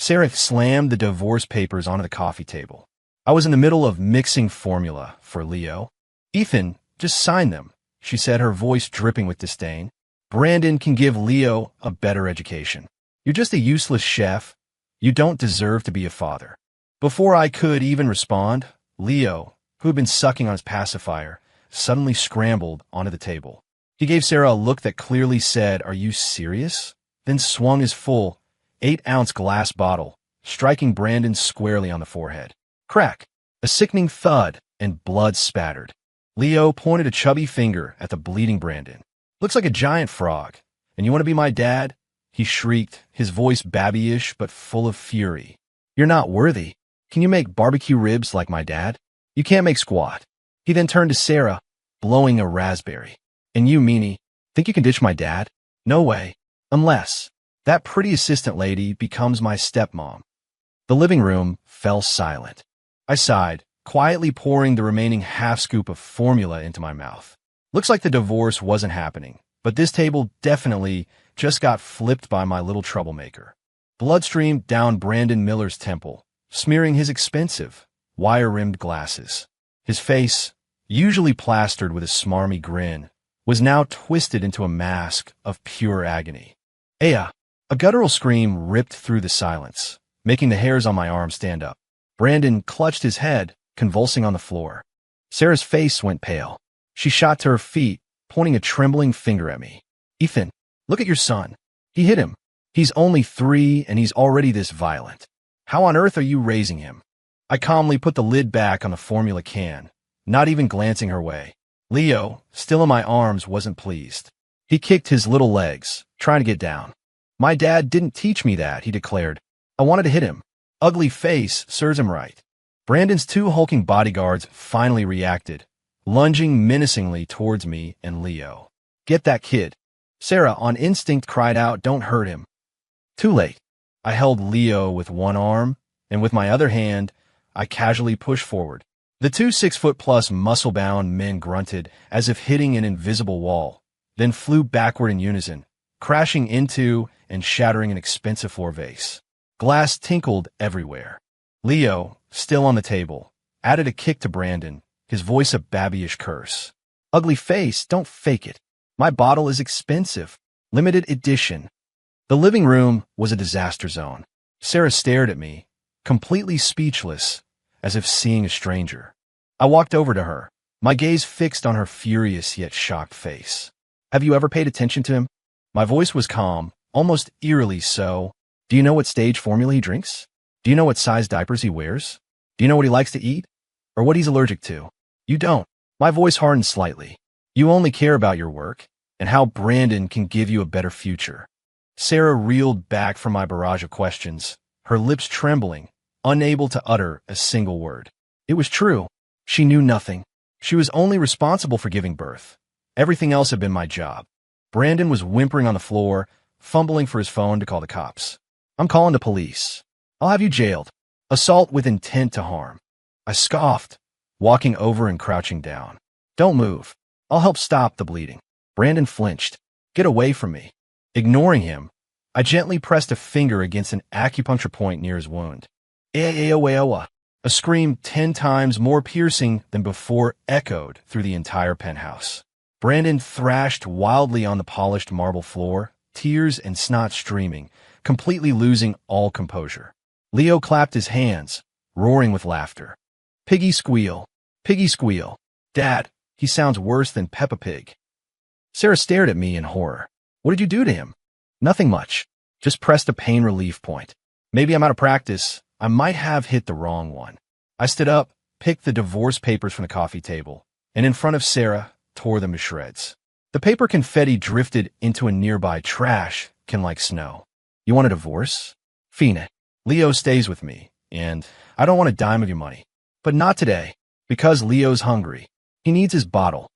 Sarah slammed the divorce papers onto the coffee table. I was in the middle of mixing formula for Leo. Ethan, just sign them, she said, her voice dripping with disdain. Brandon can give Leo a better education. You're just a useless chef. You don't deserve to be a father. Before I could even respond, Leo, who had been sucking on his pacifier, suddenly scrambled onto the table. He gave Sarah a look that clearly said, "Are you serious?" Then swung his full 8-ounce glass bottle, striking Brandon squarely on the forehead. Crack! A sickening thud, and blood spattered. Leo pointed a chubby finger at the bleeding Brandon. "Looks like a giant frog. And you want to be my dad?" He shrieked, his voice babyish but full of fury. "You're not worthy. Can you make barbecue ribs like my dad? You can't make squat." He then turned to Sarah, blowing a raspberry. "And you, meanie, think you can ditch my dad? No way. Unless that pretty assistant lady becomes my stepmom." The living room fell silent. I sighed, quietly pouring the remaining half-scoop of formula into my mouth. Looks like the divorce wasn't happening, but this table definitely just got flipped by my little troublemaker. Blood streamed down Brandon Miller's temple, smearing his expensive, wire-rimmed glasses. His face, usually plastered with a smarmy grin, was now twisted into a mask of pure agony. "Aya!" A guttural scream ripped through the silence, making the hairs on my arm stand up. Brandon clutched his head, convulsing on the floor. Sarah's face went pale. She shot to her feet, pointing a trembling finger at me. "Ethan, look at your son. He hit him. He's only 3 and he's already this violent. How on earth are you raising him?" I calmly put the lid back on the formula can, not even glancing her way. Leo, still in my arms, wasn't pleased. He kicked his little legs, trying to get down. "My dad didn't teach me that," he declared. "I wanted to hit him. Ugly face serves him right." Brandon's 2 hulking bodyguards finally reacted, lunging menacingly towards me and Leo. "Get that kid." Sarah, on instinct, cried out, "Don't hurt him." Too late. I held Leo with one arm, and with my other hand, I casually pushed forward. The 2 6-foot-plus muscle-bound men grunted as if hitting an invisible wall, then flew backward in unison, crashing into and shattering an expensive floor vase. Glass tinkled everywhere. Leo, still on the table, added a kick to Brandon, his voice a babyish curse. "Ugly face, don't fake it. My bottle is expensive. Limited edition." The living room was a disaster zone. Sarah stared at me, completely speechless, as if seeing a stranger. I walked over to her, my gaze fixed on her furious yet shocked face. "Have you ever paid attention to him?" My voice was calm, almost eerily so. "Do you know what stage formula he drinks? Do you know what size diapers he wears? Do you know what he likes to eat? Or what he's allergic to? You don't." My voice hardened slightly. "You only care about your work, and how Brandon can give you a better future." Sarah reeled back from my barrage of questions, her lips trembling, unable to utter a single word. It was true. She knew nothing. She was only responsible for giving birth. Everything else had been my job. Brandon was whimpering on the floor, fumbling for his phone to call the cops. "I'm calling the police. I'll have you jailed. Assault with intent to harm." I scoffed, walking over and crouching down. "Don't move. I'll help stop the bleeding." Brandon flinched. "Get away from me." Ignoring him, I gently pressed a finger against an acupuncture point near his wound. "Aowa." A scream 10 times more piercing than before echoed through the entire penthouse. Brandon thrashed wildly on the polished marble floor, tears and snot streaming, completely losing all composure. Leo clapped his hands, roaring with laughter. "Piggy squeal. Piggy squeal. Dad, he sounds worse than Peppa Pig." Sarah stared at me in horror. "What did you do to him?" "Nothing much. Just pressed a pain relief point. Maybe I'm out of practice. I might have hit the wrong one." I stood up, picked the divorce papers from the coffee table, and in front of Sarah, tore them to shreds. The paper confetti drifted into a nearby trash can like snow. "You want a divorce? Fina. Leo stays with me, and I don't want a dime of your money. But not today, because Leo's hungry. He needs his bottle."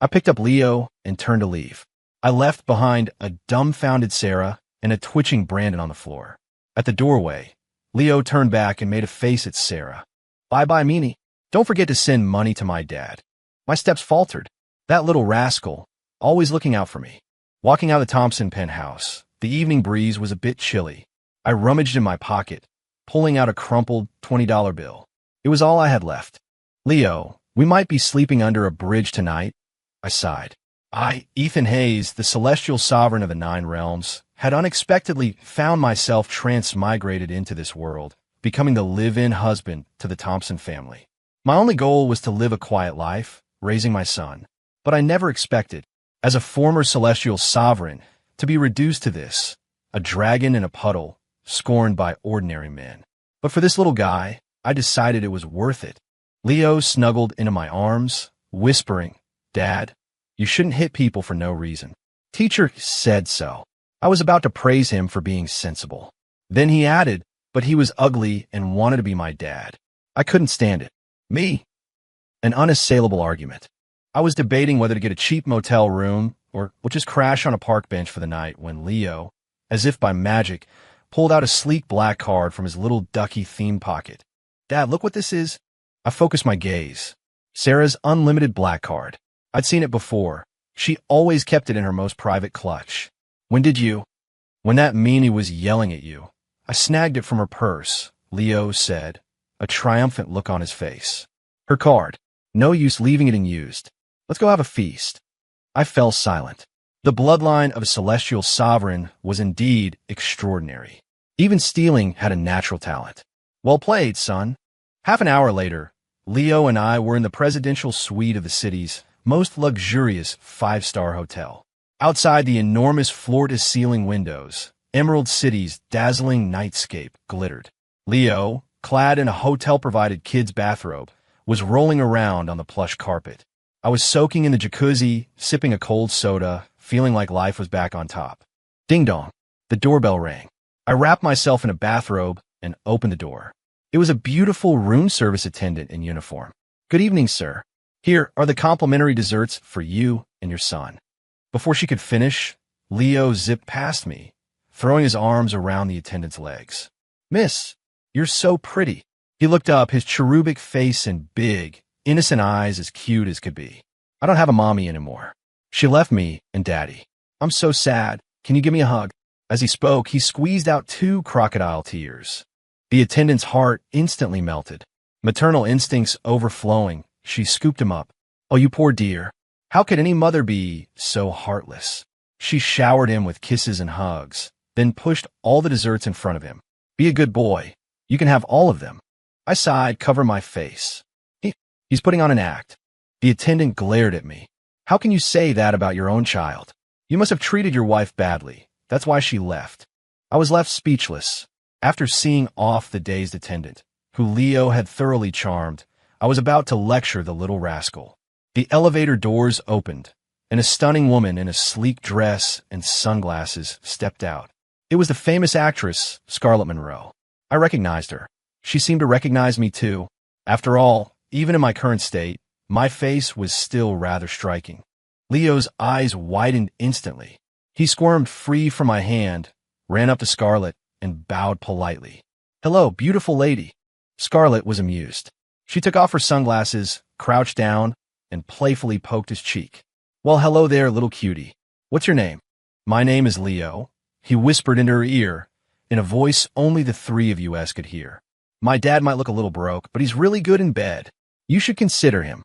I picked up Leo and turned to leave. I left behind a dumbfounded Sarah and a twitching Brandon on the floor. At the doorway, Leo turned back and made a face at Sarah. "Bye-bye, meanie. Don't forget to send money to my dad." My steps faltered. That little rascal, always looking out for me. Walking out of the Thompson penthouse, the evening breeze was a bit chilly. I rummaged in my pocket, pulling out a crumpled $20 bill. It was all I had left. Leo, we might be sleeping under a bridge tonight, I sighed. Ethan Hayes, the celestial sovereign of the Nine Realms, had unexpectedly found myself transmigrated into this world, becoming the live-in husband to the Thompson family. My only goal was to live a quiet life, raising my son. But I never expected, as a former celestial sovereign, to be reduced to this, a dragon in a puddle, scorned by ordinary men. But for this little guy, I decided it was worth it. Leo snuggled into my arms, whispering, "Dad, you shouldn't hit people for no reason. Teacher said so." I was about to praise him for being sensible. Then he added, "But he was ugly and wanted to be my dad." I couldn't stand it. Me? An unassailable argument. I was debating whether to get a cheap motel room or just crash on a park bench for the night when Leo, as if by magic, pulled out a sleek black card from his little ducky theme pocket. "Dad, look what this is." I focused my gaze. Sarah's unlimited black card. I'd seen it before. She always kept it in her most private clutch. "When did you?" "When that meanie was yelling at you. I snagged it from her purse," Leo said, a triumphant look on his face. "Her card. No use leaving it unused. Let's go have a feast." I fell silent. The bloodline of a celestial sovereign was indeed extraordinary. Even stealing had a natural talent. "Well played, son." Half an hour later, Leo and I were in the presidential suite of the city's most luxurious five-star hotel. Outside the enormous floor-to-ceiling windows, Emerald City's dazzling nightscape glittered. Leo, clad in a hotel-provided kid's bathrobe, was rolling around on the plush carpet. I was soaking in the jacuzzi, sipping a cold soda, feeling like life was back on top. Ding-dong. The doorbell rang. I wrapped myself in a bathrobe and opened the door. It was a beautiful room service attendant in uniform. "Good evening, sir. Here are the complimentary desserts for you and your son." Before she could finish, Leo zipped past me, throwing his arms around the attendant's legs. "Miss, you're so pretty." He looked up, his cherubic face and big, innocent eyes as cute as could be. "I don't have a mommy anymore. She left me and Daddy. I'm so sad. Can you give me a hug?" As he spoke, he squeezed out 2 crocodile tears. The attendant's heart instantly melted. Maternal instincts overflowing, she scooped him up. "Oh, you poor dear. How could any mother be so heartless?" She showered him with kisses and hugs, then pushed all the desserts in front of him. "Be a good boy. You can have all of them." I sighed, covering my face. He's putting on an act." The attendant glared at me. "How can you say that about your own child? You must have treated your wife badly. That's why she left." I was left speechless. After seeing off the dazed attendant, who Leo had thoroughly charmed, I was about to lecture the little rascal. The elevator doors opened, and a stunning woman in a sleek dress and sunglasses stepped out. It was the famous actress, Scarlett Monroe. I recognized her. She seemed to recognize me too. After all, even in my current state, my face was still rather striking. Leo's eyes widened instantly. He squirmed free from my hand, ran up to Scarlett, and bowed politely. "Hello, beautiful lady." Scarlett was amused. She took off her sunglasses, crouched down, and playfully poked his cheek. "Well, hello there, little cutie. What's your name?" "My name is Leo," he whispered into her ear, in a voice only the 3 of us could hear. "My dad might look a little broke, but he's really good in bed. You should consider him."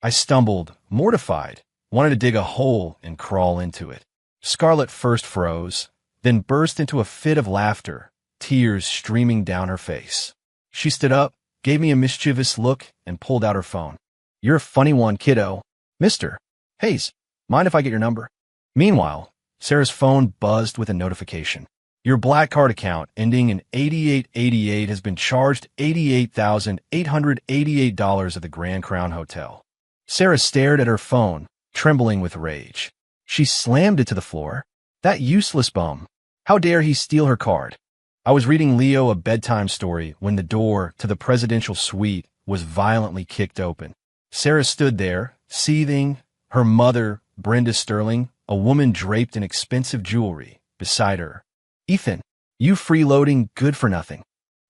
I stumbled, mortified, wanted to dig a hole and crawl into it. Scarlett first froze, then burst into a fit of laughter, tears streaming down her face. She stood up, gave me a mischievous look, and pulled out her phone. "You're a funny one, kiddo. Mr. Hayes, mind if I get your number?" Meanwhile, Sarah's phone buzzed with a notification. "Your black card account ending in 8888 has been charged $88,888 at the Grand Crown Hotel." Sarah stared at her phone, trembling with rage. She slammed it to the floor. That useless bum. How dare he steal her card? I was reading Leo a bedtime story when the door to the presidential suite was violently kicked open. Sarah stood there, seething, her mother, Brenda Sterling, a woman draped in expensive jewelry, beside her. "Ethan, you freeloading good-for-nothing."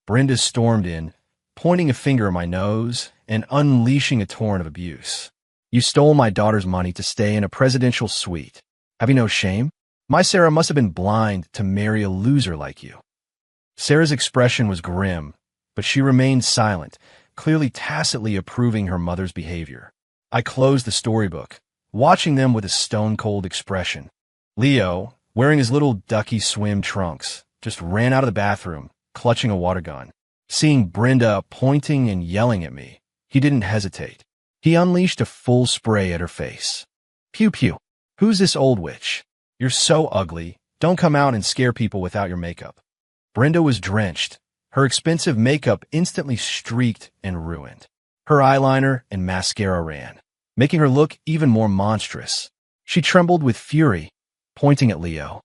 Brenda stormed in, pointing a finger at my nose and unleashing a torrent of abuse. "You stole my daughter's money to stay in a presidential suite. Have you no shame? My Sarah must have been blind to marry a loser like you." Sarah's expression was grim, but she remained silent, clearly tacitly approving her mother's behavior. I closed the storybook, watching them with a stone-cold expression. Leo, wearing his little ducky swim trunks, just ran out of the bathroom, clutching a water gun. Seeing Brenda pointing and yelling at me, he didn't hesitate. He unleashed a full spray at her face. Pew pew. Who's this old witch? You're so ugly. Don't come out and scare people without your makeup. Brenda was drenched. Her expensive makeup instantly streaked and ruined. Her eyeliner and mascara ran, making her look even more monstrous. She trembled with fury, pointing at Leo.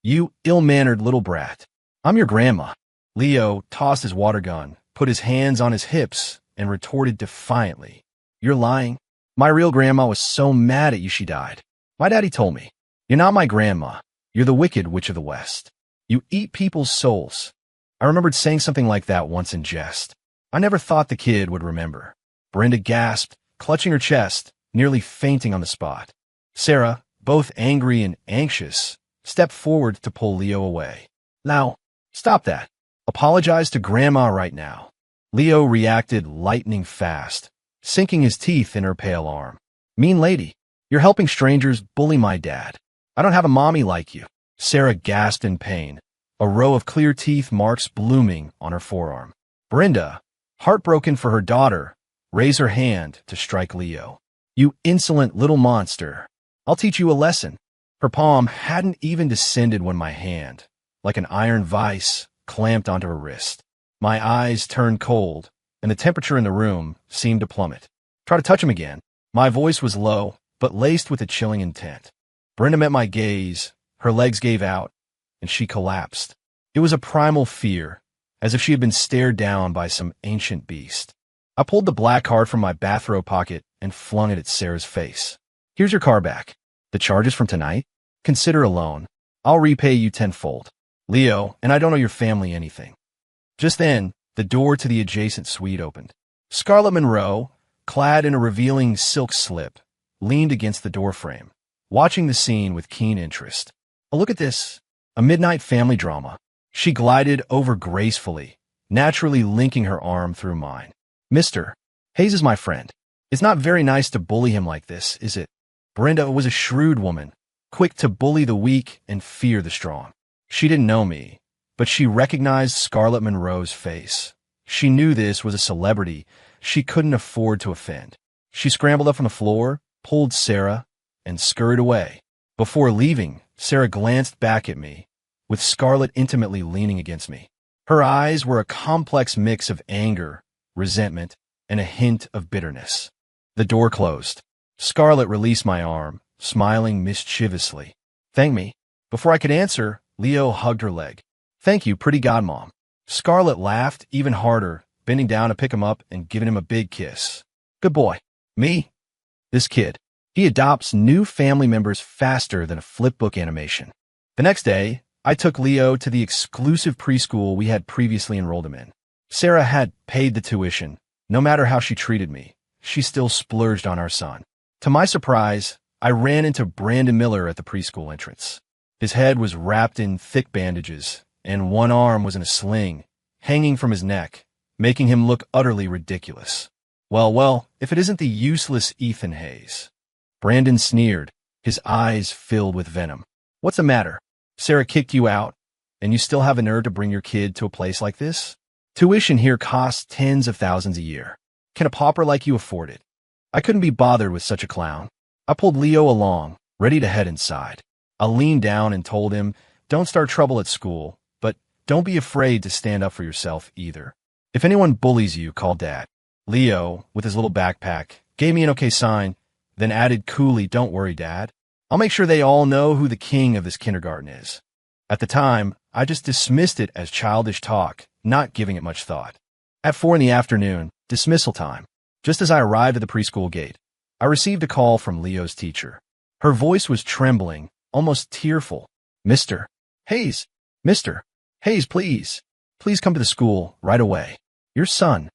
You ill-mannered little brat. I'm your grandma. Leo tossed his water gun, put his hands on his hips, and retorted defiantly. You're lying. My real grandma was so mad at you she died. My daddy told me. You're not my grandma. You're the Wicked Witch of the West. You eat people's souls. I remembered saying something like that once in jest. I never thought the kid would remember. Brenda gasped, clutching her chest, nearly fainting on the spot. Sarah, both angry and anxious, stepped forward to pull Leo away. Now, stop that. Apologize to Grandma right now. Leo reacted lightning fast, sinking his teeth in her pale arm. Mean lady, you're helping strangers bully my dad. I don't have a mommy like you. Sarah gasped in pain, a row of clear teeth marks blooming on her forearm. Brenda, heartbroken for her daughter, raised her hand to strike Leo. You insolent little monster. I'll teach you a lesson. Her palm hadn't even descended when my hand, like an iron vice, clamped onto her wrist. My eyes turned cold, and the temperature in the room seemed to plummet. Try to touch him again. My voice was low, but laced with a chilling intent. Brenda met my gaze, her legs gave out, and she collapsed. It was a primal fear, as if she had been stared down by some ancient beast. I pulled the black card from my bathrobe pocket and flung it at Sarah's face. Here's your car back. The charges from tonight? Consider a loan. I'll repay you tenfold. Leo, and I don't owe your family anything. Just then, the door to the adjacent suite opened. Scarlett Monroe, clad in a revealing silk slip, leaned against the doorframe, watching the scene with keen interest. Oh, look at this. A midnight family drama. She glided over gracefully, naturally linking her arm through mine. Mister, Hayes is my friend. It's not very nice to bully him like this, is it? Brenda was a shrewd woman, quick to bully the weak and fear the strong. She didn't know me, but she recognized Scarlett Monroe's face. She knew this was a celebrity she couldn't afford to offend. She scrambled up from the floor, pulled Sarah, and scurried away. Before leaving, Sarah glanced back at me, with Scarlett intimately leaning against me. Her eyes were a complex mix of anger, resentment, and a hint of bitterness. The door closed. Scarlett released my arm, smiling mischievously. Thank me. Before I could answer, Leo hugged her leg. Thank you, pretty godmom. Scarlett laughed even harder, bending down to pick him up and giving him a big kiss. Good boy. Me? This kid. He adopts new family members faster than a flipbook animation. The next day, I took Leo to the exclusive preschool we had previously enrolled him in. Sarah had paid the tuition. No matter how she treated me, she still splurged on our son. To my surprise, I ran into Brandon Miller at the preschool entrance. His head was wrapped in thick bandages, and one arm was in a sling, hanging from his neck, making him look utterly ridiculous. Well, if it isn't the useless Ethan Hayes. Brandon sneered, his eyes filled with venom. What's the matter? Sarah kicked you out, and you still have a nerve to bring your kid to a place like this? Tuition here costs tens of thousands a year. Can a pauper like you afford it? I couldn't be bothered with such a clown. I pulled Leo along, ready to head inside. I leaned down and told him, don't start trouble at school, but don't be afraid to stand up for yourself either. If anyone bullies you, call Dad. Leo, with his little backpack, gave me an okay sign, then added coolly, don't worry, Dad. I'll make sure they all know who the king of this kindergarten is. At the time, I just dismissed it as childish talk, not giving it much thought. At 4 p.m, dismissal time. Just as I arrived at the preschool gate, I received a call from Leo's teacher. Her voice was trembling, almost tearful. Mr. Hayes, Mr. Hayes, please come to the school right away. Your son.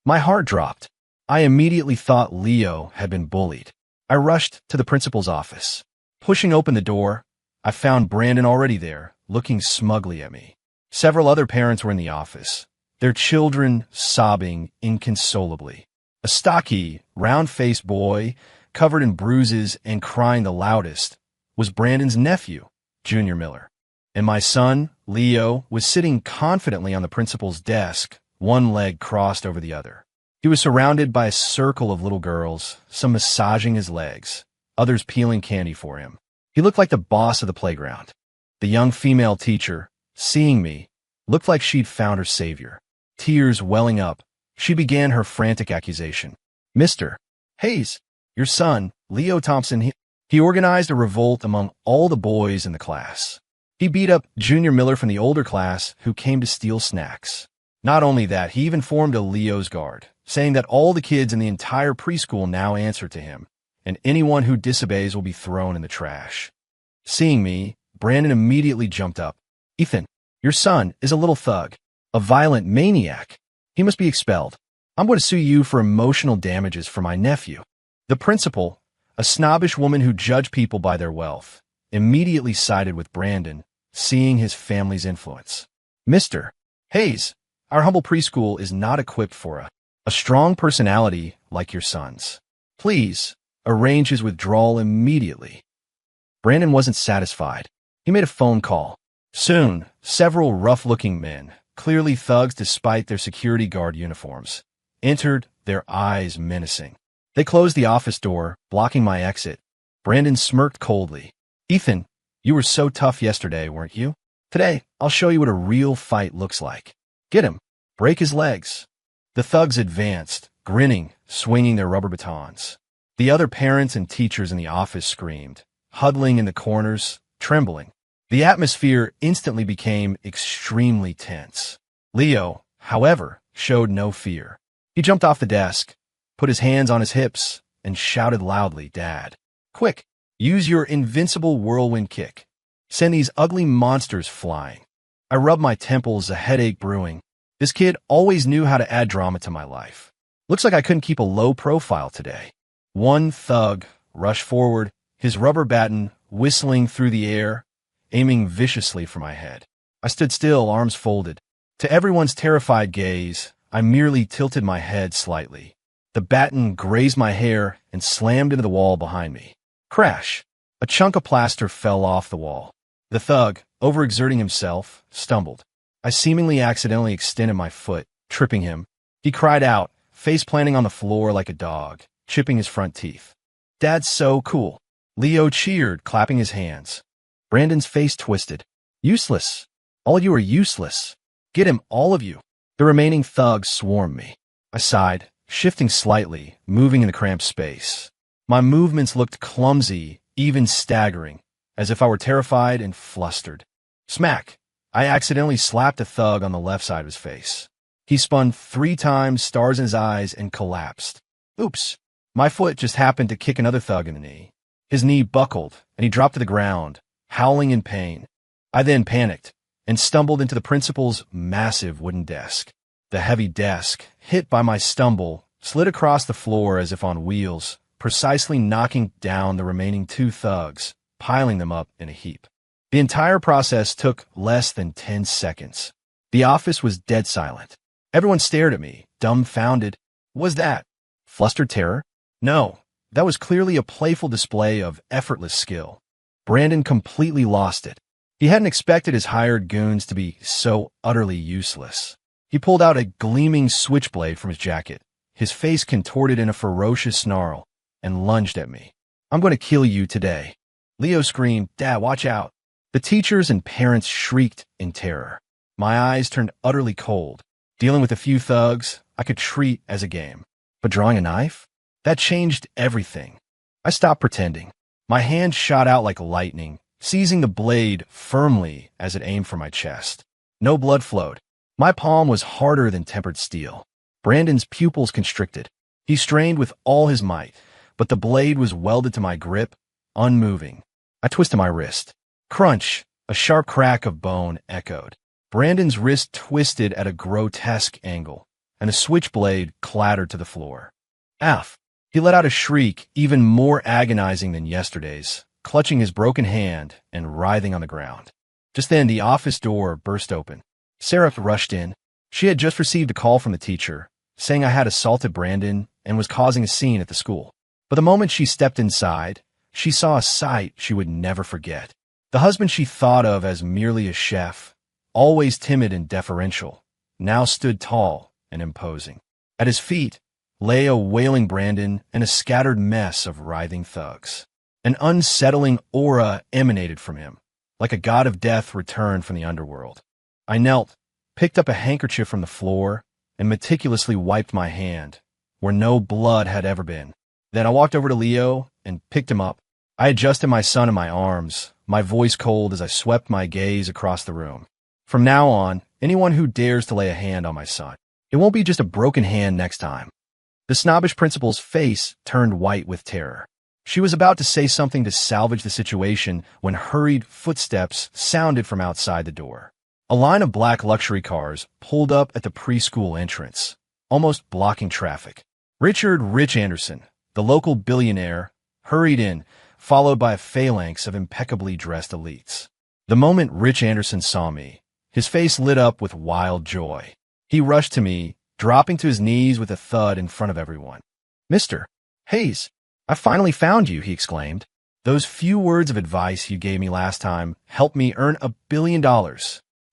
My heart dropped. I immediately thought Leo had been bullied. I rushed to the principal's office. Pushing open the door, I found Brandon already there, looking smugly at me. Several other parents were in the office, their children sobbing inconsolably. A stocky, round-faced boy, covered in bruises and crying the loudest, was Brandon's nephew, Junior Miller. And my son, Leo, was sitting confidently on the principal's desk, one leg crossed over the other. He was surrounded by a circle of little girls, some massaging his legs, others peeling candy for him. He looked like the boss of the playground. The young female teacher, seeing me, looked like she'd found her savior. Tears welling up, she began her frantic accusation. "Mr. Hayes, your son, Leo Thompson, he organized a revolt among all the boys in the class. He beat up Junior Miller from the older class who came to steal snacks. Not only that, he even formed a Leo's Guard, saying that all the kids in the entire preschool now answer to him, and anyone who disobeys will be thrown in the trash." Seeing me, Brandon immediately jumped up. "Ethan, your son is a little thug, a violent maniac. He must be expelled. I'm going to sue you for emotional damages for my nephew." The principal, a snobbish woman who judged people by their wealth, immediately sided with Brandon, seeing his family's influence. "Mr. Hayes, our humble preschool is not equipped for a strong personality like your son's. Please, arrange his withdrawal immediately." Brandon wasn't satisfied. He made a phone call. Soon, several rough-looking men, clearly thugs despite their security guard uniforms, entered, their eyes menacing. They closed the office door, blocking my exit. Brandon smirked coldly. "Ethan, you were so tough yesterday, weren't you? Today, I'll show you what a real fight looks like. Get him. Break his legs." The thugs advanced, grinning, swinging their rubber batons. The other parents and teachers in the office screamed, huddling in the corners, trembling. The atmosphere instantly became extremely tense. Leo, however, showed no fear. He jumped off the desk, put his hands on his hips, and shouted loudly, "Dad, quick, use your invincible whirlwind kick. Send these ugly monsters flying." I rubbed my temples, a headache brewing. This kid always knew how to add drama to my life. Looks like I couldn't keep a low profile today. One thug rushed forward, his rubber baton whistling through the air, aiming viciously for my head. I stood still, arms folded. To everyone's terrified gaze, I merely tilted my head slightly. The baton grazed my hair and slammed into the wall behind me. Crash! A chunk of plaster fell off the wall. The thug, overexerting himself, stumbled. I seemingly accidentally extended my foot, tripping him. He cried out, face planting on the floor like a dog, chipping his front teeth. "Dad's so cool." Leo cheered, clapping his hands. Brandon's face twisted. "Useless. All of you are useless. Get him, all of you." The remaining thugs swarmed me. I sighed, shifting slightly, moving in the cramped space. My movements looked clumsy, even staggering, as if I were terrified and flustered. Smack! I accidentally slapped a thug on the left side of his face. He spun 3 times, stars in his eyes, and collapsed. Oops! My foot just happened to kick another thug in the knee. His knee buckled, and he dropped to the ground, howling in pain. I then panicked and stumbled into the principal's massive wooden desk. The heavy desk, hit by my stumble, slid across the floor as if on wheels, precisely knocking down the remaining 2 thugs, piling them up in a heap. The entire process took less than 10 seconds. The office was dead silent. Everyone stared at me, dumbfounded. Was that flustered terror? No, that was clearly a playful display of effortless skill. Brandon completely lost it. He hadn't expected his hired goons to be so utterly useless. He pulled out a gleaming switchblade from his jacket, his face contorted in a ferocious snarl, and lunged at me. "I'm going to kill you today." Leo screamed, "Dad, watch out." The teachers and parents shrieked in terror. My eyes turned utterly cold. Dealing with a few thugs, I could treat as a game. But drawing a knife? That changed everything. I stopped pretending. My hand shot out like lightning, seizing the blade firmly as it aimed for my chest. No blood flowed. My palm was harder than tempered steel. Brandon's pupils constricted. He strained with all his might, but the blade was welded to my grip, unmoving. I twisted my wrist. Crunch! A sharp crack of bone echoed. Brandon's wrist twisted at a grotesque angle, and the switchblade clattered to the floor. F! He let out a shriek even more agonizing than yesterday's, clutching his broken hand and writhing on the ground. Just then, the office door burst open. Sarah rushed in. She had just received a call from the teacher, saying I had assaulted Brandon and was causing a scene at the school. But the moment she stepped inside, she saw a sight she would never forget. The husband she thought of as merely a chef, always timid and deferential, now stood tall and imposing. At his feet lay a wailing Brandon and a scattered mess of writhing thugs. An unsettling aura emanated from him, like a god of death returned from the underworld. I knelt, picked up a handkerchief from the floor, and meticulously wiped my hand, where no blood had ever been. Then I walked over to Leo and picked him up. I adjusted my son in my arms, my voice cold as I swept my gaze across the room. From now on, anyone who dares to lay a hand on my son, it won't be just a broken hand next time. The snobbish principal's face turned white with terror. She was about to say something to salvage the situation when hurried footsteps sounded from outside the door. A line of black luxury cars pulled up at the preschool entrance, almost blocking traffic. Richard Rich Anderson, the local billionaire, hurried in, followed by a phalanx of impeccably dressed elites. The moment Rich Anderson saw me, his face lit up with wild joy. He rushed to me, dropping to his knees with a thud in front of everyone. "Mr. Hayes, I finally found you," he exclaimed. "Those few words of advice you gave me last time helped me earn $1 billion.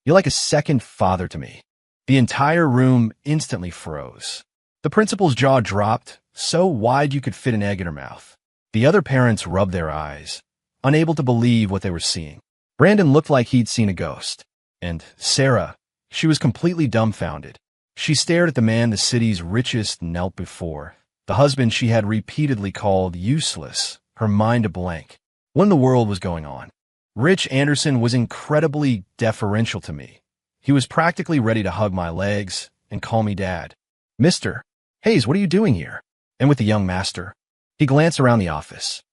You're like a second father to me." The entire room instantly froze. The principal's jaw dropped, so wide you could fit an egg in her mouth. The other parents rubbed their eyes, unable to believe what they were seeing. Brandon looked like he'd seen a ghost. And Sarah, she was completely dumbfounded. She stared at the man the city's richest knelt before, the husband she had repeatedly called useless, her mind a blank. What in the world was going on? Rich Anderson was incredibly deferential to me. He was practically ready to hug my legs and call me dad. "Mr. Hayes, what are you doing here?" And with the young master, he glanced around the office.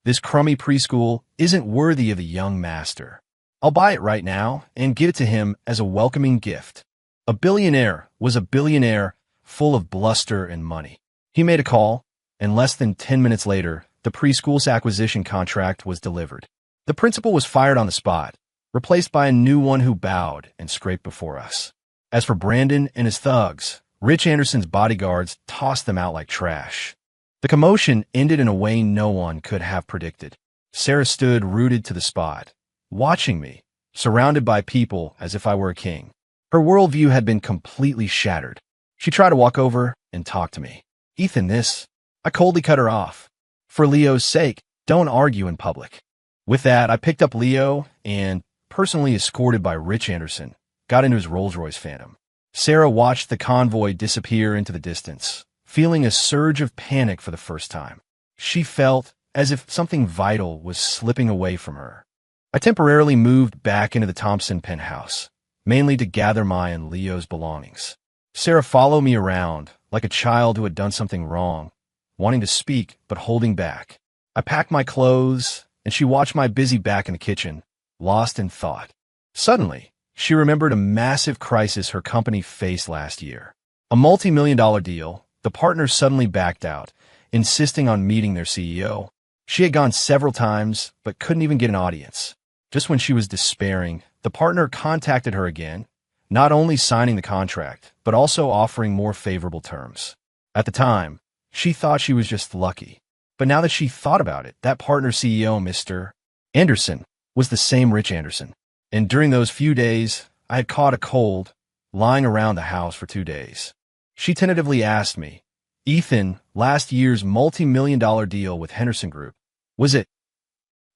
This crummy preschool isn't worthy of the young master. I'll buy it right now and give it to him as a welcoming gift. A billionaire was a billionaire full of bluster and money. He made a call, and less than 10 minutes later, the preschool's acquisition contract was delivered. The principal was fired on the spot, replaced by a new one who bowed and scraped before us. As for Brandon and his thugs, Rich Anderson's bodyguards tossed them out like trash. The commotion ended in a way no one could have predicted. Sarah stood rooted to the spot, watching me, surrounded by people as if I were a king. Her worldview had been completely shattered. She tried to walk over and talk to me. "Ethan, this..." I coldly cut her off. "For Leo's sake, don't argue in public." With that, I picked up Leo and, personally escorted by Rich Anderson, got into his Rolls-Royce Phantom. Sarah watched the convoy disappear into the distance, feeling a surge of panic for the first time. She felt as if something vital was slipping away from her. I temporarily moved back into the Thompson penthouse, mainly to gather my and Leo's belongings. Sarah followed me around like a child who had done something wrong, wanting to speak but holding back. I packed my clothes, and she watched my busy back in the kitchen, lost in thought. Suddenly, she remembered a massive crisis her company faced last year. A multi-million-dollar deal, the partners suddenly backed out, insisting on meeting their CEO. She had gone several times, but couldn't even get an audience. Just when she was despairing, the partner contacted her again, not only signing the contract, but also offering more favorable terms. At the time, she thought she was just lucky. But now that she thought about it, that partner CEO, Mr. Anderson, was the same Rich Anderson. And during those few days, I had caught a cold, lying around the house for 2 days. She tentatively asked me, "Ethan, last year's multi-million-dollar deal with Henderson Group, was it?"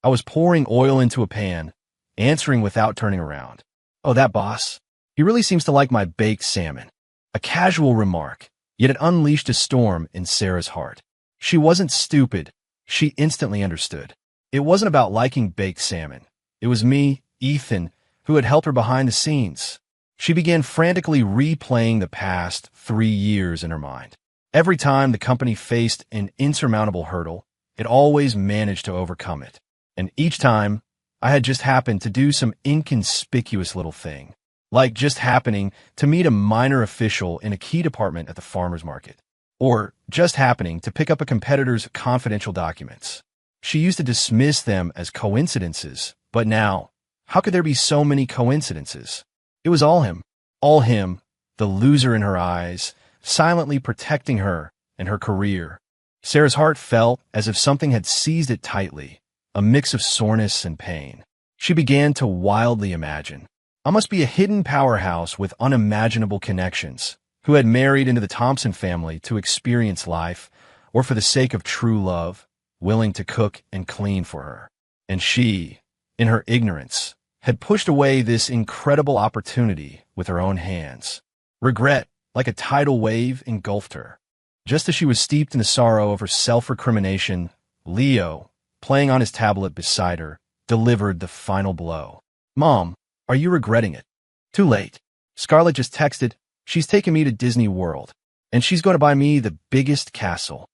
I was pouring oil into a pan, answering without turning around. "Oh, that boss. He really seems to like my baked salmon." A casual remark, yet it unleashed a storm in Sarah's heart. She wasn't stupid. She instantly understood. It wasn't about liking baked salmon. It was me, Ethan, who had helped her behind the scenes. She began frantically replaying the past 3 years in her mind. Every time the company faced an insurmountable hurdle, it always managed to overcome it. And each time, I had just happened to do some inconspicuous little thing, like just happening to meet a minor official in a key department at the farmer's market, or just happening to pick up a competitor's confidential documents. She used to dismiss them as coincidences, but now, how could there be so many coincidences? It was all him. All him, the loser in her eyes, silently protecting her and her career. Sarah's heart felt as if something had seized it tightly, a mix of soreness and pain. She began to wildly imagine. I must be a hidden powerhouse with unimaginable connections, who had married into the Thompson family to experience life, or for the sake of true love, willing to cook and clean for her. And she, in her ignorance, had pushed away this incredible opportunity with her own hands. Regret, like a tidal wave, engulfed her. Just as she was steeped in the sorrow of her self-recrimination, Leo, playing on his tablet beside her, delivered the final blow. "Mom, are you regretting it?" "Too late. Scarlett just texted. She's taking me to Disney World, and she's going to buy me the biggest castle."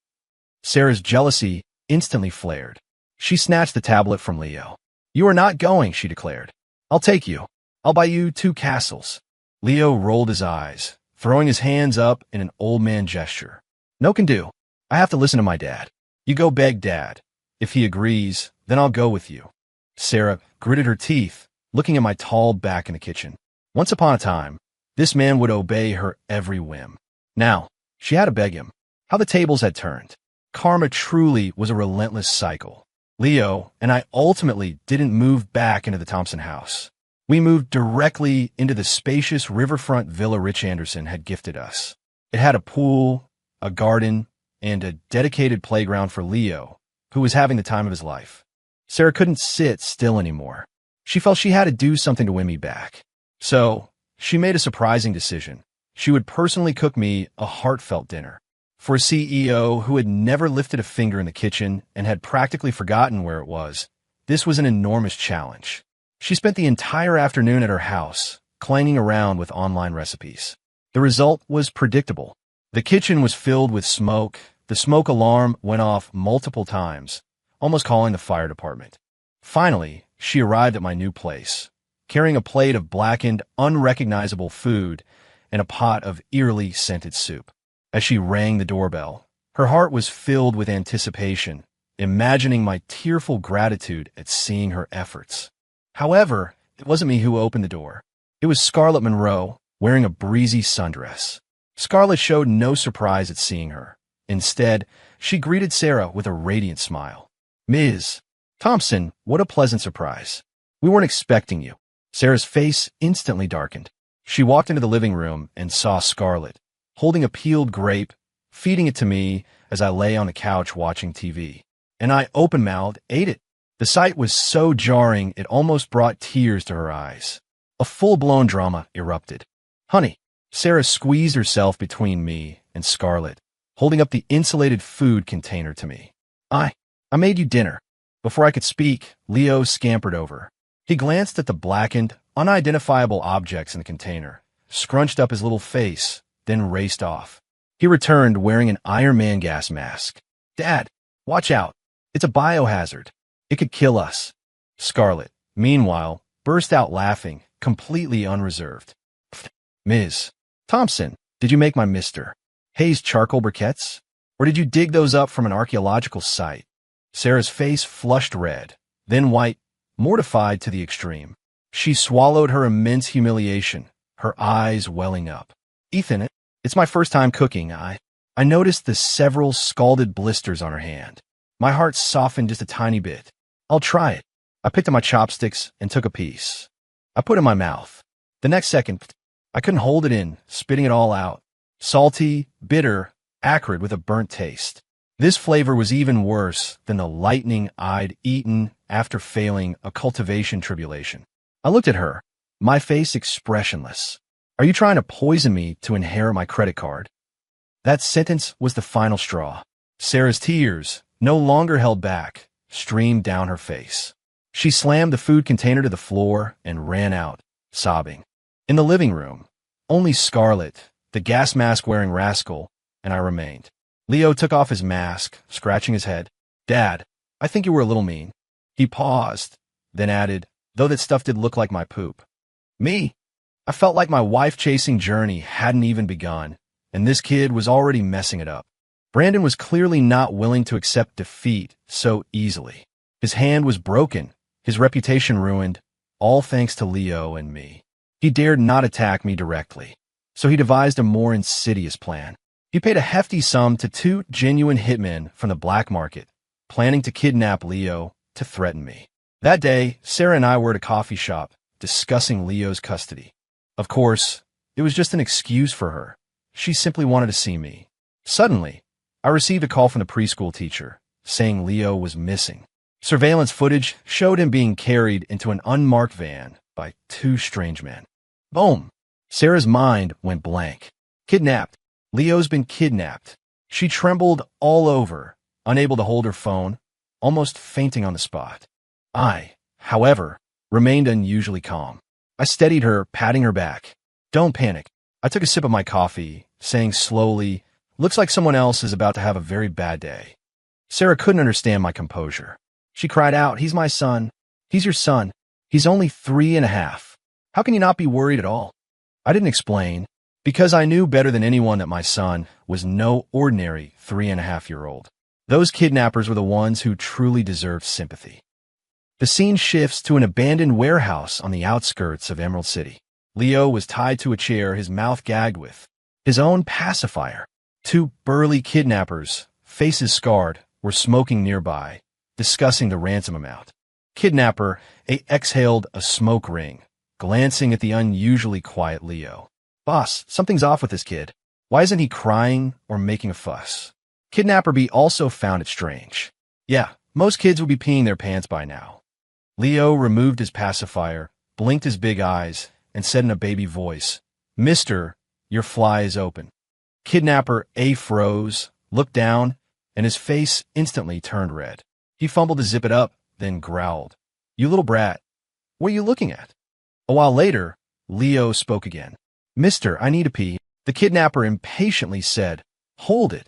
Sarah's jealousy instantly flared. She snatched the tablet from Leo. "You are not going," she declared. "I'll take you. I'll buy you 2 castles." Leo rolled his eyes, throwing his hands up in an old man gesture. "No can do. I have to listen to my dad. You go beg Dad. If he agrees, then I'll go with you." Sarah gritted her teeth, looking at my tall back in the kitchen. Once upon a time, this man would obey her every whim. Now, she had to beg him. How the tables had turned. Karma truly was a relentless cycle. Leo and I ultimately didn't move back into the Thompson house. We moved directly into the spacious riverfront villa Rich Anderson had gifted us. It had a pool, a garden, and a dedicated playground for Leo, who was having the time of his life. Sarah couldn't sit still anymore. She felt she had to do something to win me back. So, she made a surprising decision. She would personally cook me a heartfelt dinner. For a CEO who had never lifted a finger in the kitchen and had practically forgotten where it was, this was an enormous challenge. She spent the entire afternoon at her house, clanging around with online recipes. The result was predictable. The kitchen was filled with smoke. The smoke alarm went off multiple times, almost calling the fire department. Finally, she arrived at my new place, carrying a plate of blackened, unrecognizable food and a pot of eerily scented soup. As she rang the doorbell, her heart was filled with anticipation, imagining my tearful gratitude at seeing her efforts. However, it wasn't me who opened the door. It was Scarlett Monroe, wearing a breezy sundress. Scarlett showed no surprise at seeing her. Instead, she greeted Sarah with a radiant smile. "Ms. Thompson, what a pleasant surprise. We weren't expecting you." Sarah's face instantly darkened. She walked into the living room and saw Scarlett, holding a peeled grape, feeding it to me as I lay on the couch watching TV. And I, open-mouthed, ate it. The sight was so jarring it almost brought tears to her eyes. A full-blown drama erupted. "Honey," Sarah squeezed herself between me and Scarlett, holding up the insulated food container to me. I made you dinner." Before I could speak, Leo scampered over. He glanced at the blackened, unidentifiable objects in the container, scrunched up his little face, then raced off. He returned wearing an Iron Man gas mask. "Dad, watch out. It's a biohazard. It could kill us." Scarlett, meanwhile, burst out laughing, completely unreserved. "Ms. Thompson, did you make my Mr. Hayes charcoal briquettes? Or did you dig those up from an archaeological site?" Sarah's face flushed red, then white, mortified to the extreme. She swallowed her immense humiliation, her eyes welling up. "Ethan, it's my first time cooking. I noticed the several scalded blisters on her hand. My heart softened just a tiny bit. I'll try it." I picked up my chopsticks and took a piece. I put it in my mouth. The next second, I couldn't hold it in, spitting it all out. Salty, bitter, acrid with a burnt taste. This flavor was even worse than the lightning I'd eaten after failing a cultivation tribulation. I looked at her, my face expressionless. "Are you trying to poison me to inherit my credit card?" That sentence was the final straw. Sarah's tears, no longer held back, streamed down her face. She slammed the food container to the floor and ran out, sobbing. In the living room, only Scarlett, the gas mask-wearing rascal, and I remained. Leo took off his mask, scratching his head. "Dad, I think you were a little mean." He paused, then added, "Though that stuff did look like my poop." Me? I felt like my wife-chasing journey hadn't even begun, and this kid was already messing it up. Brandon was clearly not willing to accept defeat so easily. His hand was broken, his reputation ruined, all thanks to Leo and me. He dared not attack me directly, so he devised a more insidious plan. He paid a hefty sum to two genuine hitmen from the black market, planning to kidnap Leo to threaten me. That day, Sarah and I were at a coffee shop discussing Leo's custody. Of course, it was just an excuse for her. She simply wanted to see me. Suddenly, I received a call from the preschool teacher saying Leo was missing. Surveillance footage showed him being carried into an unmarked van by two strange men. Boom! Sarah's mind went blank. Kidnapped. Leo's been kidnapped. She trembled all over, unable to hold her phone, almost fainting on the spot. I, however, remained unusually calm. I steadied her, patting her back. Don't panic. I took a sip of my coffee, saying slowly, looks like someone else is about to have a very bad day. Sarah couldn't understand my composure. She cried out, he's my son. He's your son. He's only 3.5. How can you not be worried at all? I didn't explain, because I knew better than anyone that my son was no ordinary 3.5-year-old. Those kidnappers were the ones who truly deserved sympathy. The scene shifts to an abandoned warehouse on the outskirts of Emerald City. Leo was tied to a chair, his mouth gagged with his own pacifier. Two burly kidnappers, faces scarred, were smoking nearby, discussing the ransom amount. Kidnapper A exhaled a smoke ring, glancing at the unusually quiet Leo. Boss, something's off with this kid. Why isn't he crying or making a fuss? Kidnapper B also found it strange. Yeah, most kids would be peeing their pants by now. Leo removed his pacifier, blinked his big eyes, and said in a baby voice, Mister, your fly is open. Kidnapper A froze, looked down, and his face instantly turned red. He fumbled to zip it up, then growled, You little brat, what are you looking at? A while later, Leo spoke again. Mister, I need to pee. The kidnapper impatiently said, Hold it.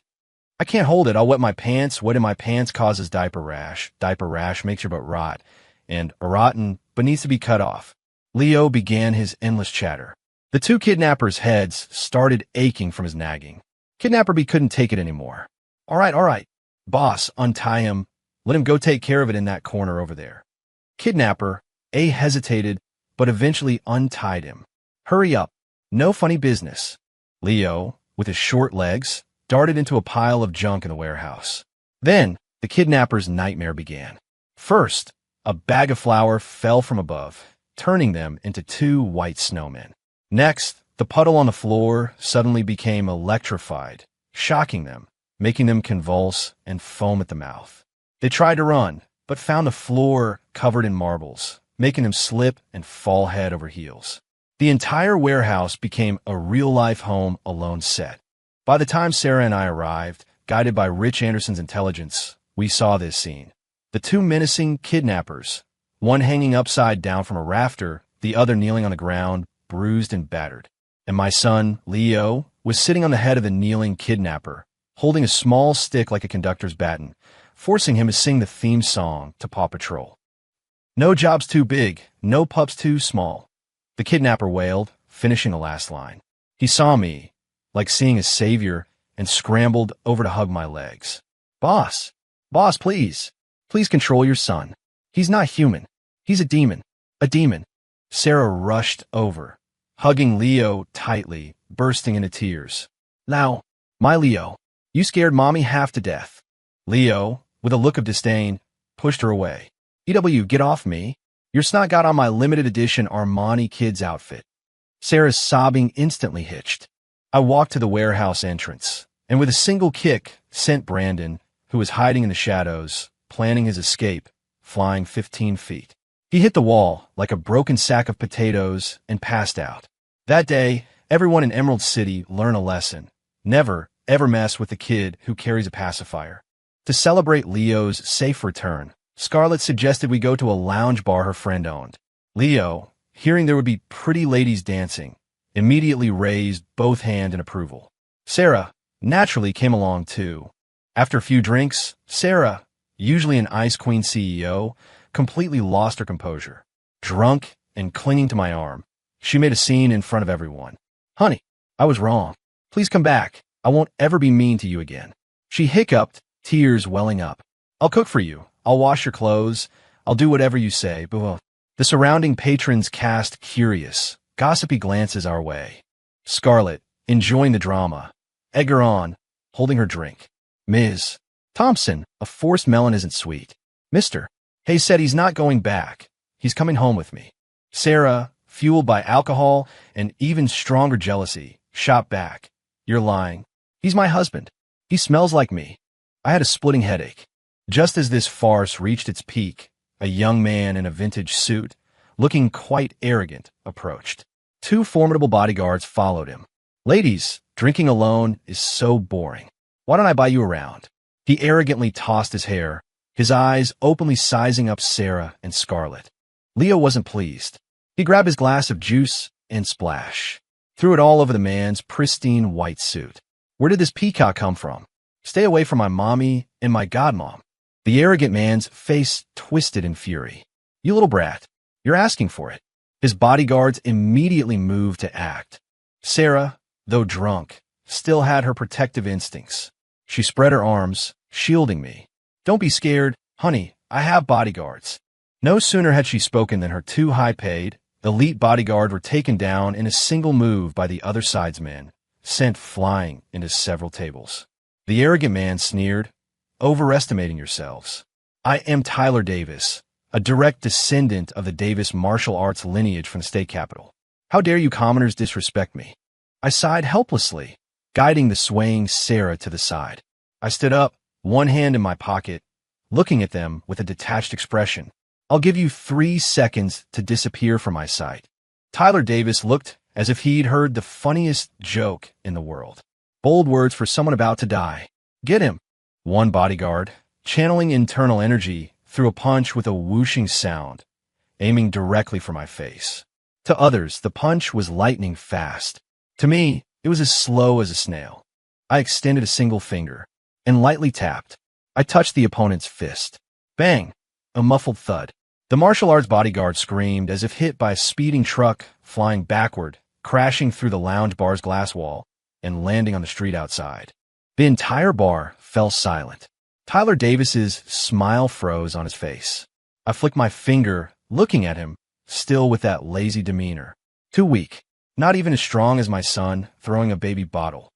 I can't hold it. I'll wet my pants. Wet in my pants causes diaper rash. Diaper rash makes your butt rot. And a rotten, but needs to be cut off. Leo began his endless chatter. The two kidnappers' heads started aching from his nagging. Kidnapper B couldn't take it anymore. All right. Boss, untie him. Let him go take care of it in that corner over there. Kidnapper A hesitated, but eventually untied him. Hurry up. No funny business. Leo, with his short legs, darted into a pile of junk in the warehouse. Then, the kidnapper's nightmare began. First, a bag of flour fell from above, turning them into two white snowmen. Next, the puddle on the floor suddenly became electrified, shocking them, making them convulse and foam at the mouth. They tried to run, but found the floor covered in marbles, making them slip and fall head over heels. The entire warehouse became a real-life Home Alone set. By the time Sarah and I arrived, guided by Rich Anderson's intelligence, we saw this scene. The two menacing kidnappers, one hanging upside down from a rafter, the other kneeling on the ground, bruised and battered. And my son, Leo, was sitting on the head of the kneeling kidnapper, holding a small stick like a conductor's baton, forcing him to sing the theme song to Paw Patrol. No job's too big, no pup's too small. The kidnapper wailed, finishing the last line. He saw me, like seeing a savior, and scrambled over to hug my legs. Boss, please control your son. He's not human. He's a demon. Sarah rushed over, hugging Leo tightly, bursting into tears. Now, my Leo, you scared Mommy half to death. Leo, with a look of disdain, pushed her away. EW, get off me. Your snot got on my limited edition Armani Kids outfit. Sarah's sobbing instantly hitched. I walked to the warehouse entrance, and with a single kick, sent Brandon, who was hiding in the shadows, planning his escape, flying 15 feet. He hit the wall like a broken sack of potatoes and passed out. That day, everyone in Emerald City learned a lesson. Never, ever mess with a kid who carries a pacifier. To celebrate Leo's safe return, Scarlett suggested we go to a lounge bar her friend owned. Leo, hearing there would be pretty ladies dancing, immediately raised both hands in approval. Sarah naturally came along too. After a few drinks, Sarah, usually an Ice Queen CEO, completely lost her composure. Drunk and clinging to my arm, she made a scene in front of everyone. Honey, I was wrong. Please come back. I won't ever be mean to you again. She hiccuped, tears welling up. I'll cook for you. I'll wash your clothes. I'll do whatever you say, but well. The surrounding patrons cast curious, gossipy glances our way. Scarlett, enjoying the drama. Edgar on, holding her drink. Ms. Thompson, a forced melon isn't sweet. Mr. Hayes said he's not going back. He's coming home with me. Sarah, fueled by alcohol and even stronger jealousy, shot back. You're lying. He's my husband. He smells like me. I had a splitting headache. Just as this farce reached its peak, a young man in a vintage suit, looking quite arrogant, approached. Two formidable bodyguards followed him. Ladies, drinking alone is so boring. Why don't I buy you around? He arrogantly tossed his hair, his eyes openly sizing up Sarah and Scarlett. Leo wasn't pleased. He grabbed his glass of juice and splash. Threw it all over the man's pristine white suit. Where did this peacock come from? Stay away from my mommy and my godmom. The arrogant man's face twisted in fury. You little brat, you're asking for it. His bodyguards immediately moved to act. Sarah, though drunk, still had her protective instincts. She spread her arms, shielding me. Don't be scared, honey, I have bodyguards. No sooner had she spoken than her two high-paid, elite bodyguards were taken down in a single move by the other side's men, sent flying into several tables. The arrogant man sneered, overestimating yourselves. I am Tyler Davis, a direct descendant of the Davis martial arts lineage from the state capitol. How dare you commoners disrespect me? I sighed helplessly, guiding the swaying Sarah to the side. I stood up, one hand in my pocket, looking at them with a detached expression. I'll give you 3 seconds to disappear from my sight. Tyler Davis looked as if he'd heard the funniest joke in the world. Bold words for someone about to die. Get him. One bodyguard, channeling internal energy, threw a punch with a whooshing sound, aiming directly for my face. To others, the punch was lightning fast. To me, it was as slow as a snail. I extended a single finger and lightly tapped. I touched the opponent's fist. Bang! A muffled thud. The martial arts bodyguard screamed as if hit by a speeding truck, flying backward, crashing through the lounge bar's glass wall, and landing on the street outside. The entire bar fell silent. Tyler Davis's smile froze on his face. I flicked my finger, looking at him, still with that lazy demeanor. Too weak. Not even as strong as my son throwing a baby bottle.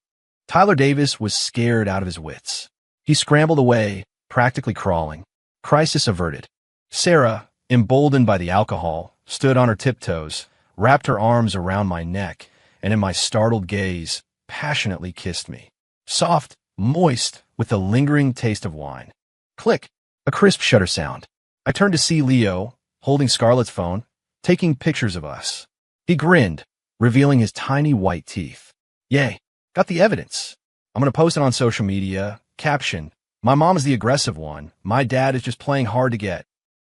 Tyler Davis was scared out of his wits. He scrambled away, practically crawling. Crisis averted. Sarah, emboldened by the alcohol, stood on her tiptoes, wrapped her arms around my neck, and in my startled gaze, passionately kissed me. Soft, moist, with a lingering taste of wine. Click! A crisp shutter sound. I turned to see Leo, holding Scarlett's phone, taking pictures of us. He grinned, revealing his tiny white teeth. Yay, got the evidence. I'm gonna post it on social media. Caption, my mom is the aggressive one. My dad is just playing hard to get.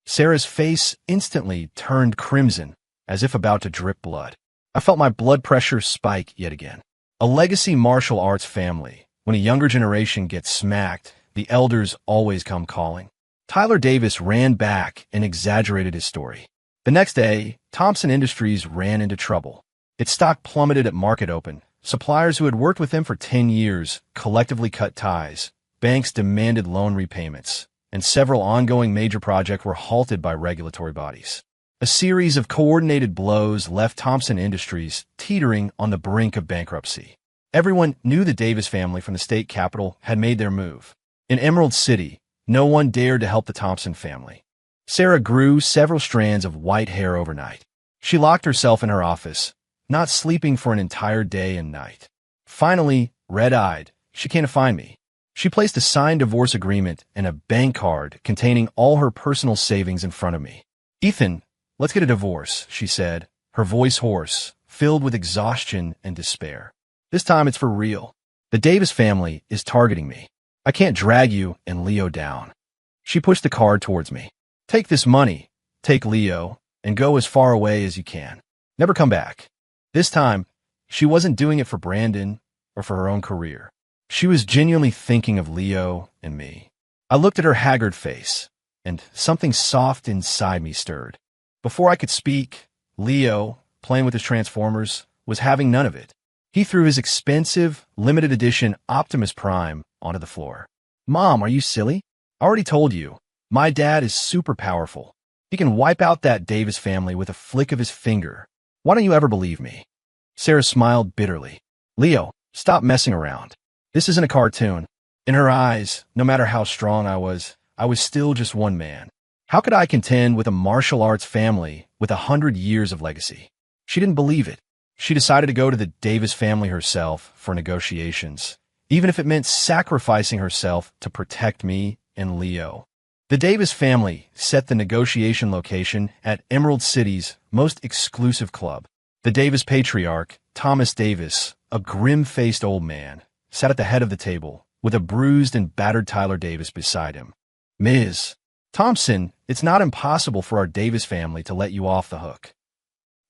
Sarah's face instantly turned crimson, as if about to drip blood. I felt my blood pressure spike yet again. A legacy martial arts family. When a younger generation gets smacked, the elders always come calling. Tyler Davis ran back and exaggerated his story. The next day, Thompson Industries ran into trouble. Its stock plummeted at market open. Suppliers who had worked with him for 10 years collectively cut ties. Banks demanded loan repayments, and several ongoing major projects were halted by regulatory bodies. A series of coordinated blows left Thompson Industries teetering on the brink of bankruptcy. Everyone knew the Davis family from the state capitol had made their move. In Emerald City, no one dared to help the Thompson family. Sarah grew several strands of white hair overnight. She locked herself in her office, not sleeping for an entire day and night. Finally, red-eyed, she came to find me. She placed a signed divorce agreement and a bank card containing all her personal savings in front of me. Ethan, let's get a divorce, she said, her voice hoarse, filled with exhaustion and despair. This time it's for real. The Davis family is targeting me. I can't drag you and Leo down. She pushed the card towards me. Take this money, take Leo, and go as far away as you can. Never come back. This time, she wasn't doing it for Brandon or for her own career. She was genuinely thinking of Leo and me. I looked at her haggard face, and something soft inside me stirred. Before I could speak, Leo, playing with his Transformers, was having none of it. He threw his expensive, limited edition Optimus Prime onto the floor. Mom, are you silly? I already told you. My dad is super powerful. He can wipe out that Davis family with a flick of his finger. Why don't you ever believe me? Sarah smiled bitterly. Leo, stop messing around. This isn't a cartoon. In her eyes, no matter how strong I was still just one man. How could I contend with a martial arts family with 100 years of legacy? She didn't believe it. She decided to go to the Davis family herself for negotiations, even if it meant sacrificing herself to protect me and Leo. The Davis family set the negotiation location at Emerald City's most exclusive club. The Davis patriarch, Thomas Davis, a grim-faced old man, sat at the head of the table, with a bruised and battered Tyler Davis beside him. Ms. Thompson, it's not impossible for our Davis family to let you off the hook.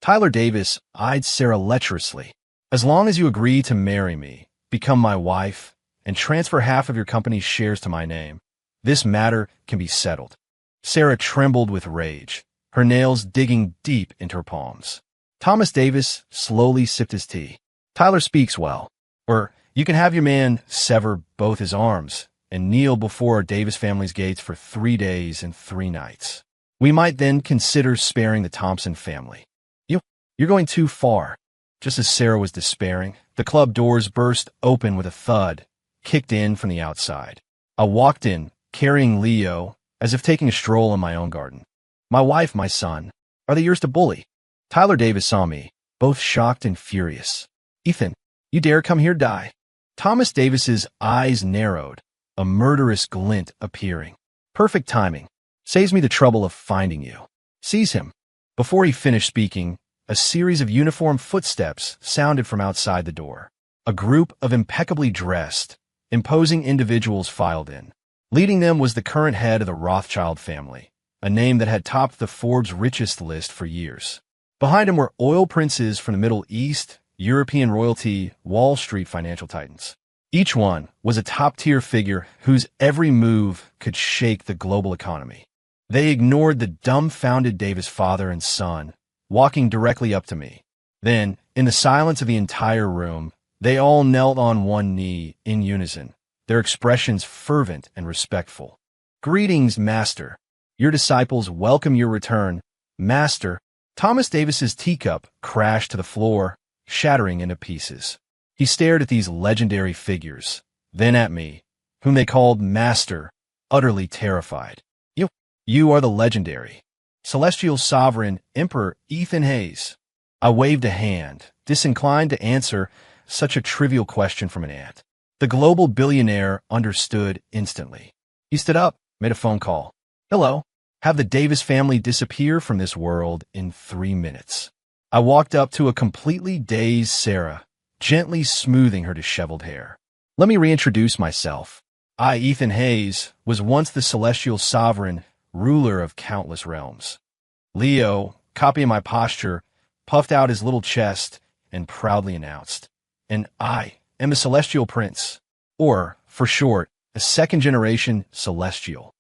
Tyler Davis eyed Sarah lecherously. As long as you agree to marry me, become my wife, and transfer half of your company's shares to my name, this matter can be settled. Sarah trembled with rage, her nails digging deep into her palms. Thomas Davis slowly sipped his tea. Tyler speaks well. Or you can have your man sever both his arms and kneel before our Davis family's gates for 3 days and 3 nights. We might then consider sparing the Thompson family. You're going too far. Just as Sarah was despairing, the club doors burst open with a thud, kicked in from the outside. I walked in, carrying Leo, as if taking a stroll in my own garden. My wife, my son, are they yours to bully? Tyler Davis saw me, both shocked and furious. Ethan, you dare come here die? Thomas Davis's eyes narrowed, a murderous glint appearing. Perfect timing. Saves me the trouble of finding you. Seize him. Before he finished speaking, a series of uniformed footsteps sounded from outside the door. A group of impeccably dressed, imposing individuals filed in. Leading them was the current head of the Rothschild family, a name that had topped the Forbes richest list for years. Behind him were oil princes from the Middle East, European royalty, Wall Street financial titans. Each one was a top-tier figure whose every move could shake the global economy. They ignored the dumbfounded Davis father and son, walking directly up to me. Then, in the silence of the entire room, they all knelt on one knee in unison, their expressions fervent and respectful. Greetings, Master. Your disciples welcome your return, Master. Thomas Davis's teacup crashed to the floor, shattering into pieces. He stared at these legendary figures, then at me, whom they called Master, utterly terrified. You are the legendary Celestial Sovereign Emperor Ethan Hayes. I waved a hand, disinclined to answer such a trivial question from an ant. The global billionaire understood instantly. He stood up, made a phone call. Hello. Have the Davis family disappear from this world in 3 minutes. I walked up to a completely dazed Sarah, gently smoothing her disheveled hair. Let me reintroduce myself. I, Ethan Hayes, was once the Celestial Sovereign, ruler of countless realms. Leo, copying my posture, puffed out his little chest and proudly announced, and I am a Celestial Prince, or, for short, a second-generation Celestial.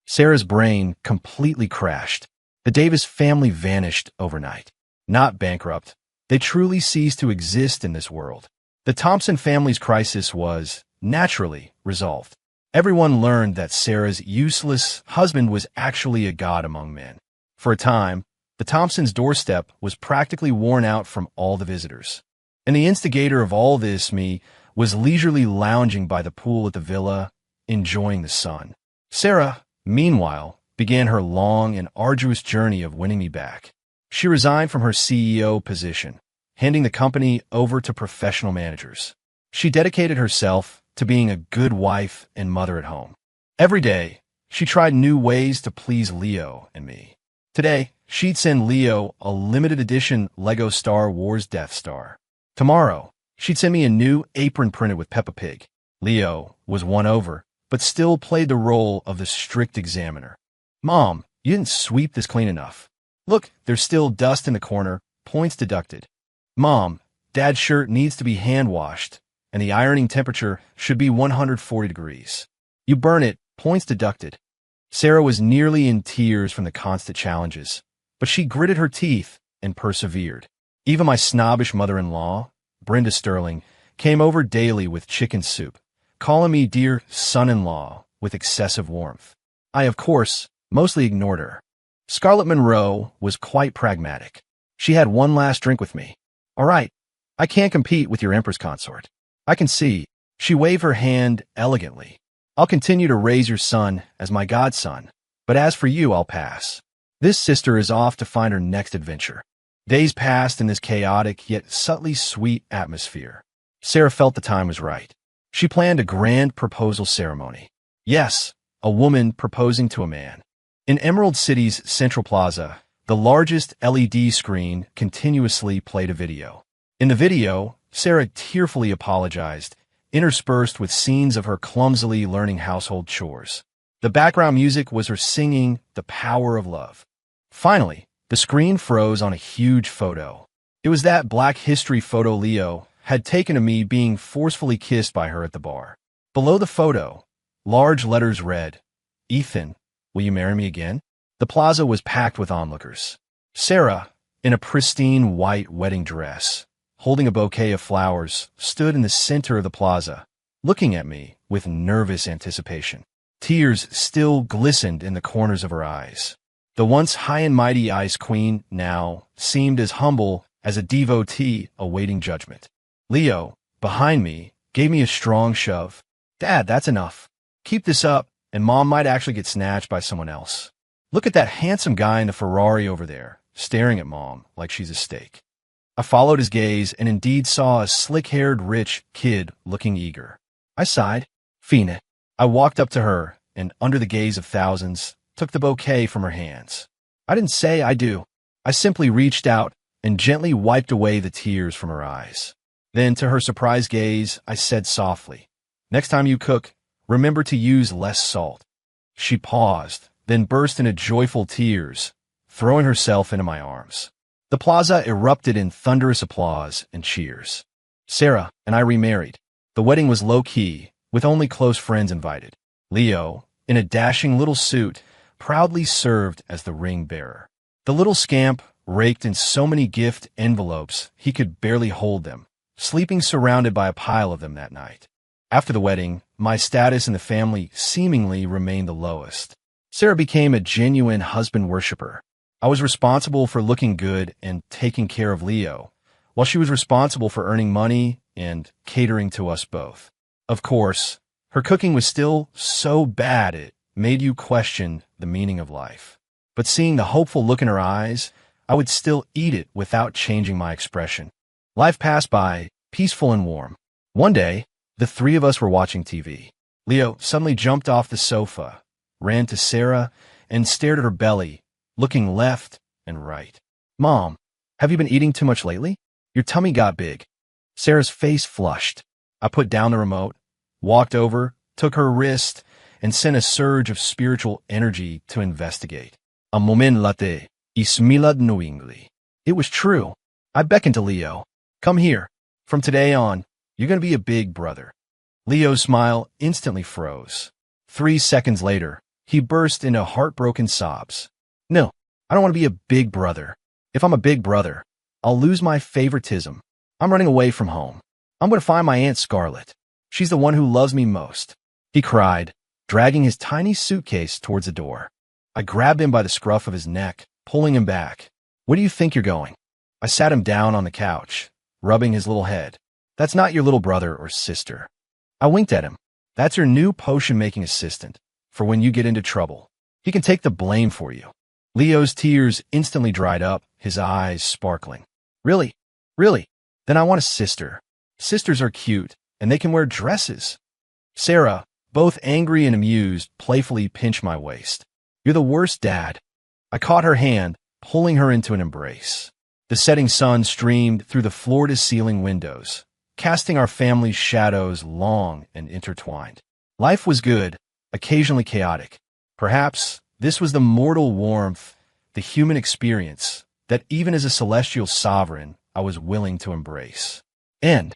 Sarah's brain completely crashed. The Davis family vanished overnight. Not bankrupt. They truly ceased to exist in this world. The Thompson family's crisis was, naturally, resolved. Everyone learned that Sarah's useless husband was actually a god among men. For a time, the Thompsons' doorstep was practically worn out from all the visitors. And the instigator of all this, me, was leisurely lounging by the pool at the villa, enjoying the sun. Sarah, meanwhile, began her long and arduous journey of winning me back. She resigned from her CEO position, handing the company over to professional managers. She dedicated herself to being a good wife and mother at home. Every day, she tried new ways to please Leo and me. Today, she'd send Leo a limited edition Lego Star Wars Death Star. Tomorrow, she'd send me a new apron printed with Peppa Pig. Leo was won over, but still played the role of the strict examiner. Mom, you didn't sweep this clean enough. Look, there's still dust in the corner, points deducted. Mom, Dad's shirt needs to be hand-washed, and the ironing temperature should be 140 degrees. You burn it, points deducted. Sarah was nearly in tears from the constant challenges, but she gritted her teeth and persevered. Even my snobbish mother-in-law, Brenda Sterling, came over daily with chicken soup, calling me dear son-in-law with excessive warmth. I, of course, mostly ignored her. Scarlett Monroe was quite pragmatic. She had one last drink with me. All right, I can't compete with your Empress consort. I can see. She waved her hand elegantly. I'll continue to raise your son as my godson, but as for you, I'll pass. This sister is off to find her next adventure. Days passed in this chaotic yet subtly sweet atmosphere. Sarah felt the time was right. She planned a grand proposal ceremony. Yes, a woman proposing to a man. In Emerald City's Central Plaza, the largest LED screen continuously played a video. In the video, Sarah tearfully apologized, interspersed with scenes of her clumsily learning household chores. The background music was her singing The Power of Love. Finally, the screen froze on a huge photo. It was that Black History photo Leo had taken of me being forcefully kissed by her at the bar. Below the photo, large letters read, "Ethan, will you marry me again?" The plaza was packed with onlookers. Sarah, in a pristine white wedding dress, holding a bouquet of flowers, stood in the center of the plaza, looking at me with nervous anticipation. Tears still glistened in the corners of her eyes. The once high and mighty Ice Queen now seemed as humble as a devotee awaiting judgment. Leo, behind me, gave me a strong shove. "Dad, that's enough. Keep this up, and Mom might actually get snatched by someone else. Look at that handsome guy in the Ferrari over there, staring at Mom like she's a steak." I followed his gaze and indeed saw a slick-haired rich kid looking eager. I sighed. "Fina." I walked up to her and, under the gaze of thousands, took the bouquet from her hands. I didn't say "I do." I simply reached out and gently wiped away the tears from her eyes. Then, to her surprised gaze, I said softly, "Next time you cook, remember to use less salt." She paused, then burst into joyful tears, throwing herself into my arms. The plaza erupted in thunderous applause and cheers. Sarah and I remarried. The wedding was low-key, with only close friends invited. Leo, in a dashing little suit, proudly served as the ring bearer. The little scamp raked in so many gift envelopes he could barely hold them, sleeping surrounded by a pile of them that night. After the wedding, my status in the family seemingly remained the lowest. Sarah became a genuine husband worshiper. I was responsible for looking good and taking care of Leo, while she was responsible for earning money and catering to us both. Of course, her cooking was still so bad it made you question the meaning of life. But seeing the hopeful look in her eyes, I would still eat it without changing my expression. Life passed by, peaceful and warm. One day, the three of us were watching TV. Leo suddenly jumped off the sofa, ran to Sarah, and stared at her belly, looking left and right. "Mom, have you been eating too much lately? Your tummy got big." Sarah's face flushed. I put down the remote, walked over, took her wrist, and sent a surge of spiritual energy to investigate. A moment latte, ismilad nuingli. It was true. I beckoned to Leo. "Come here. From today on, you're going to be a big brother." Leo's smile instantly froze. 3 seconds later, he burst into heartbroken sobs. "No, I don't want to be a big brother. If I'm a big brother, I'll lose my favoritism. I'm running away from home. I'm going to find my Aunt Scarlett. She's the one who loves me most." He cried, dragging his tiny suitcase towards the door. I grabbed him by the scruff of his neck, pulling him back. "Where do you think you're going?" I sat him down on the couch, rubbing his little head. "That's not your little brother or sister." I winked at him. "That's your new potion-making assistant, for when you get into trouble. He can take the blame for you." Leo's tears instantly dried up, his eyes sparkling. "Really? Really? Then I want a sister. Sisters are cute, and they can wear dresses." Sarah, both angry and amused, playfully pinched my waist. "You're the worst dad." I caught her hand, pulling her into an embrace. The setting sun streamed through the floor-to-ceiling windows, casting our family's shadows long and intertwined. Life was good, occasionally chaotic. Perhaps this was the mortal warmth, the human experience, that even as a celestial sovereign, I was willing to embrace. End.